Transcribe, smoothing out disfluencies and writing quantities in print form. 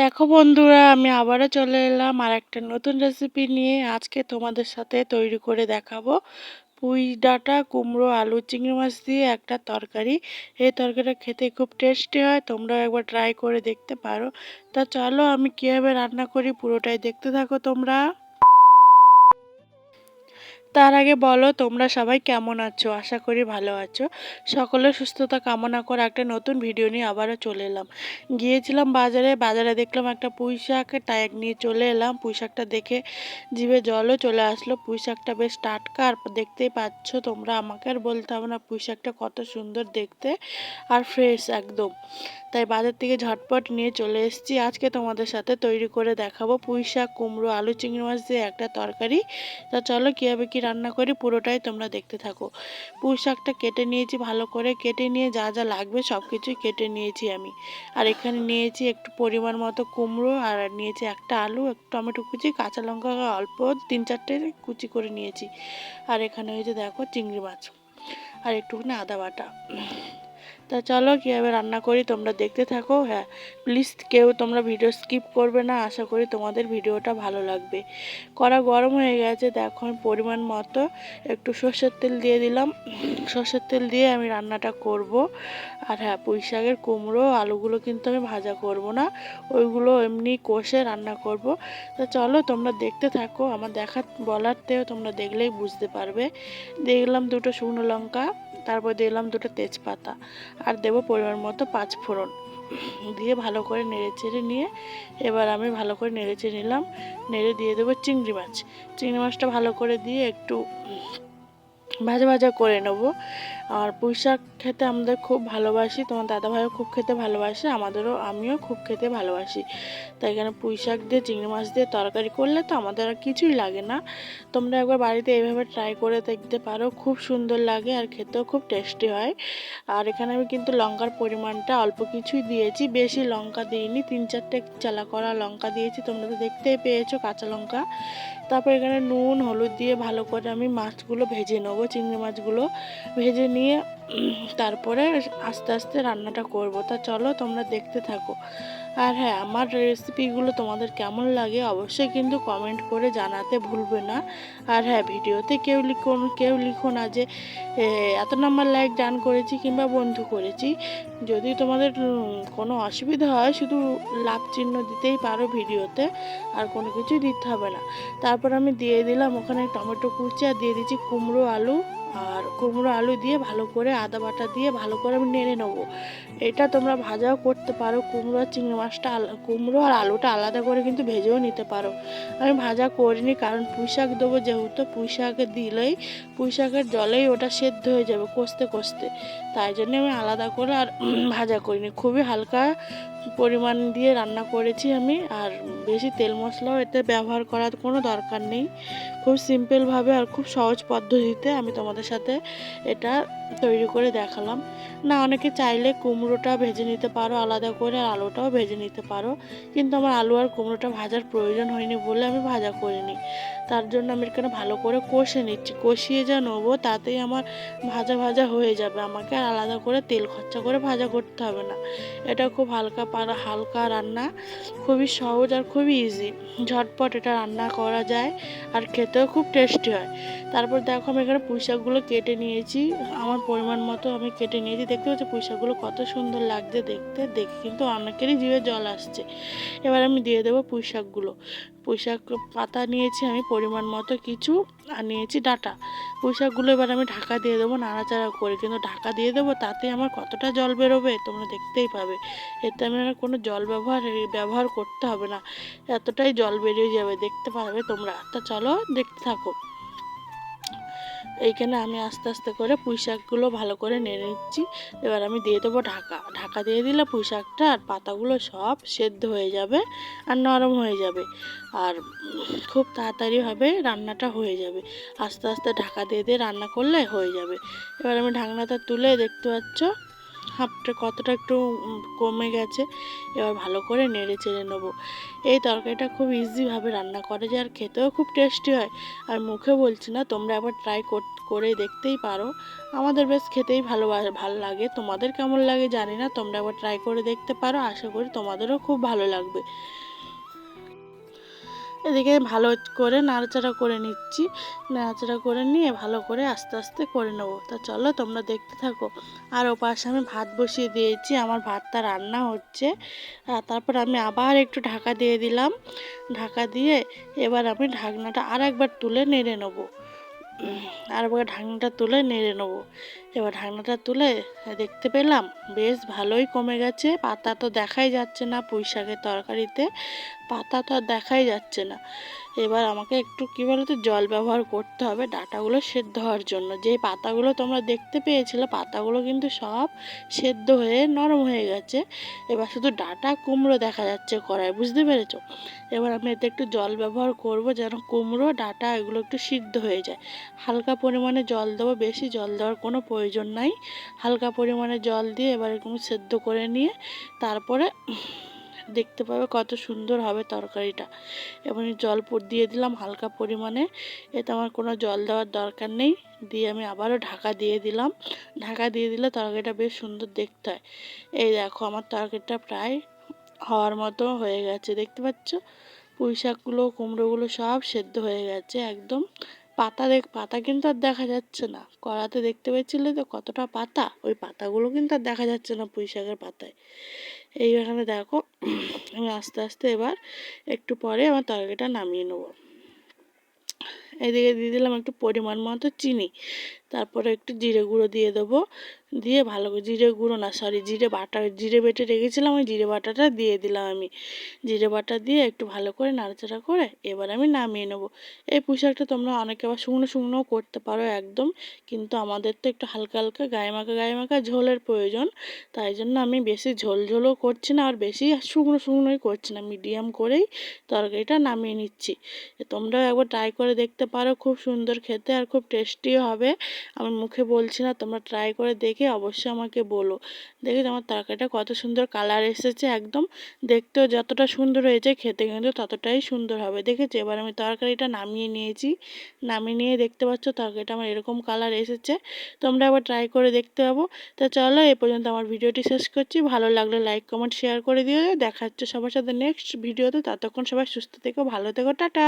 দেখো বন্ধুরা, আমি আবারও চলে এলাম আর একটা নতুন রেসিপি নিয়ে। আজকে তোমাদের সাথে তৈরি করে দেখাবো পুঁই ডাঁটা কুমড়ো আলু চিংড়ি মাছ দিয়ে একটা তরকারি। এই তরকারিটা খেতে খুব টেস্টি হয়, তোমরা একবার ট্রাই করে দেখতে পারো। তা চলো আমি কীভাবে রান্না করি পুরোটাই দেখতে থাকো তোমরা। তার আগে বলো তোমরা সবাই কেমন আছো? আশা করি ভালো আছো। সকলের সুস্থতা কামনা করে একটা নতুন ভিডিও নিয়ে আবারও চলে এলাম। গিয়েছিলাম বাজারে দেখলাম একটা পুঁই শাক, তাই নিয়ে চলে এলাম। পুঁই শাকটা দেখে জিভে জলও চলে আসলো। পুঁই শাকটা বেশ টাটকা, আর দেখতেই পাচ্ছ তোমরা, আমাকে আর বলতে হবে না পুঁই শাকটা কত সুন্দর দেখতে আর ফ্রেশ একদম। তাই বাজার থেকে ঝটপট নিয়ে চলে এসেছি। আজকে তোমাদের সাথে তৈরি করে দেখাবো পুঁই শাক কুমড়ো আলু চিংড়ি মাছ দিয়ে একটা তরকারি। তা চলো কীভাবে কী রান্না করি পুরোটাই তোমরা দেখতে থাকো। পুঁই শাকটা কেটে নিয়েছি, ভালো করে কেটে নিয়ে যা যা লাগবে সব কিছুই কেটে নিয়েছি আমি। আর এখানে নিয়েছি একটু পরিমাণ মতো কুমড়ো, আর নিয়েছি একটা আলু, এক টমেটো কুচি, কাঁচা লঙ্কা অল্প 3-4টে কুচি করে নিয়েছি। আর এখানে হয়েছে দেখো চিংড়ি মাছ আর একটুখানি আদা বাটা। তা চলো কীভাবে রান্না করি তোমরা দেখতে থাকো। হ্যাঁ, প্লিজ কেউ তোমরা ভিডিও স্কিপ করবে না, আশা করি তোমাদের ভিডিওটা ভালো লাগবে। কড়া গরম হয়ে গেছে, দেখো আমি পরিমাণ মতো একটু সর্ষের তেল দিয়ে দিলাম। সর্ষের তেল দিয়ে আমি রান্নাটা করব। আর হ্যাঁ, পুঁই শাকের কুমড়ো আলুগুলো কিন্তু আমি ভাজা করব না, ওইগুলো এমনি কষে রান্না করব। তা চলো তোমরা দেখতে থাকো, আমার বলারতেও তোমরা দেখলেই বুঝতে পারবে। দেখলাম 2টো শুকনো লঙ্কা, তারপর দিলাম 2টো তেজপাতা, আর দেবো পরিমাণ মতো 5 ফোড়ন। দিয়ে ভালো করে নেড়েচেড়ে নিয়ে এবার আমি ভালো করে নেড়েচেড়ে নিলাম। নেড়ে দিয়ে দেবো চিংড়ি মাছ। চিংড়ি মাছটা ভালো করে দিয়ে একটু ভাজা ভাজা করে নেবো। আর পুঁই শাক খেতে আমাদের খুব ভালোবাসি, তোমার দাদাভাইও খুব খেতে ভালোবাসে, আমিও খুব খেতে ভালোবাসি। তাই এখানে পুঁই শাক দিয়ে চিংড়ি মাছ দিয়ে তরকারি করলে তো আমাদের আর কিছুই লাগে না। তোমরা একবার বাড়িতে এইভাবে ট্রাই করে দেখতে পারো, খুব সুন্দর লাগে আর খেতেও খুব টেস্টি হয়। আর এখানে আমি কিন্তু লঙ্কার পরিমাণটা অল্প কিছুই দিয়েছি, বেশি লঙ্কা দিইনি, 3-4টে চালা করা লঙ্কা দিয়েছি, তোমরা তো দেখতেই পেয়েছো কাঁচা লঙ্কা। তারপর এখানে নুন হলুদ দিয়ে ভালো করে আমি মাছগুলো ভেজে নেবো, চিংড়ি মাছগুলো ভেজে নিয়ে তারপরে আস্তে আস্তে রান্নাটা করব। তা চলো তোমরা দেখতে থাকো। আর হ্যাঁ, আমার রেসিপিগুলো তোমাদের কেমন লাগে অবশ্যই কিন্তু কমেন্ট করে জানাতে ভুলবে না। আর হ্যাঁ, ভিডিওতে কেউ লিখো না যে এত নাম্বার লাইক ডান করেছি কিংবা বন্ধু করেছি। যদি তোমাদের কোনো অসুবিধা হয় শুধু লাভ চিহ্ন দিতেই পারো ভিডিওতে, আর কোনো কিছুই দিতে হবে না। তারপর আমি দিয়ে দিলাম ওখানে টমেটো কুচি, আর দিয়ে দিচ্ছি কুমড়ো আলু। আর কুমড়ো আলু দিয়ে ভালো করে আদা বাটা দিয়ে ভালো করে আমি নেড়ে নেবো। এটা তোমরা ভাজাও করতে পারো, কুমড়ো আর চিংড়ি মাছটা কুমড়ো আর আলুটা আলাদা করে কিন্তু ভেজেও নিতে পারো। আমি ভাজা করিনি, কারণ পুঁই শাক দেবো যেহেতু, পুঁই শাকে দিলেই পুঁই শাকের জলেই ওটা সেদ্ধ হয়ে যাবে কষতে কষতে। তাই জন্য আমি আলাদা করে আর ভাজা করিনি, খুবই হালকা পরিমাণ দিয়ে রান্না করেছি আমি। আর বেশি তেল মশলাও এতে ব্যবহার করার কোনো দরকার নেই। খুব সিম্পলভাবে আর খুব সহজ পদ্ধতিতে আমি তোমাদের সাথে এটা তৈরি করে দেখালাম। না, অনেকে চাইলে কুমড়োটা ভেজে নিতে পারো আলাদা করে, আর আলুটাও ভেজে নিতে পারো, কিন্তু আমার আলু আর কুমড়োটা ভাজার প্রয়োজন হয়নি বলে আমি ভাজা করিনি। তার জন্য আমি এখানে ভালো করে কষে নিচ্ছি, কষিয়ে যা নেবো তাতেই আমার ভাজা ভাজা হয়ে যাবে, আমাকে আর আলাদা করে তেল খরচা করে ভাজা করতে হবে না। এটা খুব হালকা রান্না, খুবই সহজ আর খুবই ইজি, ঝটপট এটা রান্না করা যায় আর খেতেও খুব টেস্টি হয়। তারপর দেখো আমি এখানে পুঁই শাকগুলো কেটে নিয়েছি, আমার পরিমাণ মতো আমি কেটে নিয়েছি। দেখতে পাচ্ছি পুঁই শাকগুলো কত সুন্দর লাগছে দেখতে, দেখে কিন্তু অনেকেরই জিভে জল আসছে। এবার আমি দিয়ে দেবো পুঁই শাকগুলো। পুঁই শাক পাতা নিয়েছি আমি পরিমাণ মতো কিছু, আর নিয়েছি ডাঁটা। পুঁই শাকগুলো এবার আমি ঢাকা দিয়ে দেবো নাড়াচাড়া করে, কিন্তু ঢাকা দিয়ে দেবো তাতে আমার কতটা জল বেরোবে তোমরা দেখতেই পাবে। এতে আমি আর কোনো জল ব্যবহার করতে হবে না, এতটাই জল বেরিয়ে যাবে, দেখতে পারবে তোমরা। তা চলো দেখতে থাকো। এইখানে আমি আস্তে আস্তে করে পুঁই শাকগুলো ভালো করে নেড়ে নিচ্ছি। এবার আমি দিয়ে দেবো ঢাকা দিয়ে দিলে পুঁই শাকটা আর পাতাগুলো সব সেদ্ধ হয়ে যাবে আর নরম হয়ে যাবে, আর খুব তাড়াতাড়িভাবে রান্নাটা হয়ে যাবে। আস্তে আস্তে ঢাকা দিয়ে দিয়ে রান্না করলে হয়ে যাবে। এবার আমি ঢাকনাটা তুলে দেখতে পাচ্ছ হাফটা কতটা একটু কমে গেছে। এবার ভালো করে নেড়ে চেড়ে নেবো। এই তরকারিটা খুব ইজিভাবে রান্না করা যায় আর খেতেও খুব টেস্টি হয়। আর মুখে বলছি না, তোমরা একবার ট্রাই করে দেখতেই পারো। আমাদের বেশ খেতেই ভালো লাগে। তোমাদের কেমন লাগে জানি না, তোমরা একবার ট্রাই করে দেখতে পারো, আশা করি তোমাদেরও খুব ভালো লাগবে। এদিকে ভালো করে নাড়াচাড়া করে নিচ্ছি। নাড়াচাড়া করে নিয়ে ভালো করে আস্তে আস্তে করে নেবো। তা চলো তোমরা দেখতে থাকো। আর ও পাশে আমি ভাত বসিয়ে দিয়েছি, আমার ভাতটা রান্না হচ্ছে। তারপর আমি আবার একটু ঢাকা দিয়ে দিলাম। ঢাকা দিয়ে এবার আমি ঢাকনাটা আর একবার তুলে নেড়ে নেবো। আর একবার ঢাকনাটা তুলে নেড়ে নেবো। এবার ঢাকনাটা তুলে দেখতে পেলাম বেশ ভালোই কমে গেছে। পাতা তো দেখাই যাচ্ছে না, পুঁই শাকের তরকারিতে পাতা তো আর দেখাই যাচ্ছে না। এবার আমাকে একটু কী বলতো জল ব্যবহার করতে হবে ডাঁটাগুলো সেদ্ধ হওয়ার জন্য। যেই পাতাগুলো তোমরা দেখতে পেয়েছিলে, পাতাগুলো কিন্তু সব সেদ্ধ হয়ে নরম হয়ে গেছে। এবার শুধু ডাঁটা কুমড়ো দেখা যাচ্ছে কড়াই, বুঝতে পেরেছো? এবার আমি এতে একটু জল ব্যবহার করব যেন কুমড়ো ডাঁটা এগুলো একটু সিদ্ধ হয়ে যায়। হালকা পরিমাণে জল দেবো, বেশি জল দেওয়ার কোনো প্রয়োজন নাই। হালকা পরিমাণে জল দিয়ে এবার এরকম সেদ্ধ করে নিয়ে তারপরে দেখতে পাবে কত সুন্দর হবে তরকারিটা। এবং জল দিয়ে দিলাম হালকা পরিমাণে। এতে আমার কোনো জল দেওয়ার দরকার নেই। দিয়ে আমি আবারও ঢাকা দিয়ে দিলাম। ঢাকা দিয়ে দিলে তরকারিটা বেশ সুন্দর দেখতে হয়। এই দেখো আমার তরকারিটা প্রায় হওয়ার মতো হয়ে গেছে, দেখতে পাচ্ছ? পুঁই শাকগুলো কুমড়োগুলো সব সেদ্ধ হয়ে গেছে একদম। পাতা কিন্তু আর দেখা যাচ্ছে না। কড়াতে দেখতে পেয়েছিলে তো কতটা পাতা, ওই পাতাগুলো কিন্তু আর দেখা যাচ্ছে না পুঁই শাকের পাতায়। এইখানে দেখো আমি আস্তে আস্তে এবার একটু পরে আমার তরকারিটা নামিয়ে নেবো। এদিকে দিয়ে দিলাম একটু পরিমাণ মতো চিনি। তারপরে একটু জিরে গুঁড়ো দিয়ে দেবো। দিয়ে ভালো করে জিরে গুঁড়ো না, সরি, জিরে বেটে রেখেছিলাম, ওই জিরে বাটাটা দিয়ে দিলাম আমি। জিরে বাটা দিয়ে একটু ভালো করে নাড়াচাড়া করে এবার আমি নামিয়ে নেবো। এই পুঁই শাকটা তোমরা অনেকে আবার শুকনো শুকনোও করতে পারো একদম, কিন্তু আমাদের তো একটু হালকা হালকা গায়ে মাখা ঝোলের প্রয়োজন। তাই জন্য আমি বেশি ঝোলও করছি না, আর বেশি শুকনো শুকনোই করছি না, মিডিয়াম করেই তরকারিটা নামিয়ে নিচ্ছি। তোমরাও একবার ট্রাই করে দেখতে পারো, খুব সুন্দর খেতে আর খুব টেস্টিও হবে। আমি মুখে বলছি না, তোমরা ট্রাই করে দেখে অবশ্যই আমাকে বলো। দেখে আমার তরকারিটা কত সুন্দর কালার এসেছে একদম। দেখতেও যতটা সুন্দর হয়েছে খেতে কিন্তু ততটাই সুন্দর হবে, দেখেছো? এবার আমি তরকারিটা নামিয়ে নিয়েছি। নামিয়ে নিয়ে দেখতে পাচ্ছ তরকারিটা আমার এরকম কালার এসেছে। তোমরা আবার ট্রাই করে দেখতে পাবো। তো চলো এ পর্যন্ত আমার ভিডিওটি শেষ করছি। ভালো লাগলে লাইক কমেন্ট শেয়ার করে দিও। দেখা হচ্ছে সবার সাথে নেক্সট ভিডিওতে। ততক্ষণ সবাই সুস্থ থেকো, ভালো থেকো, টাটা।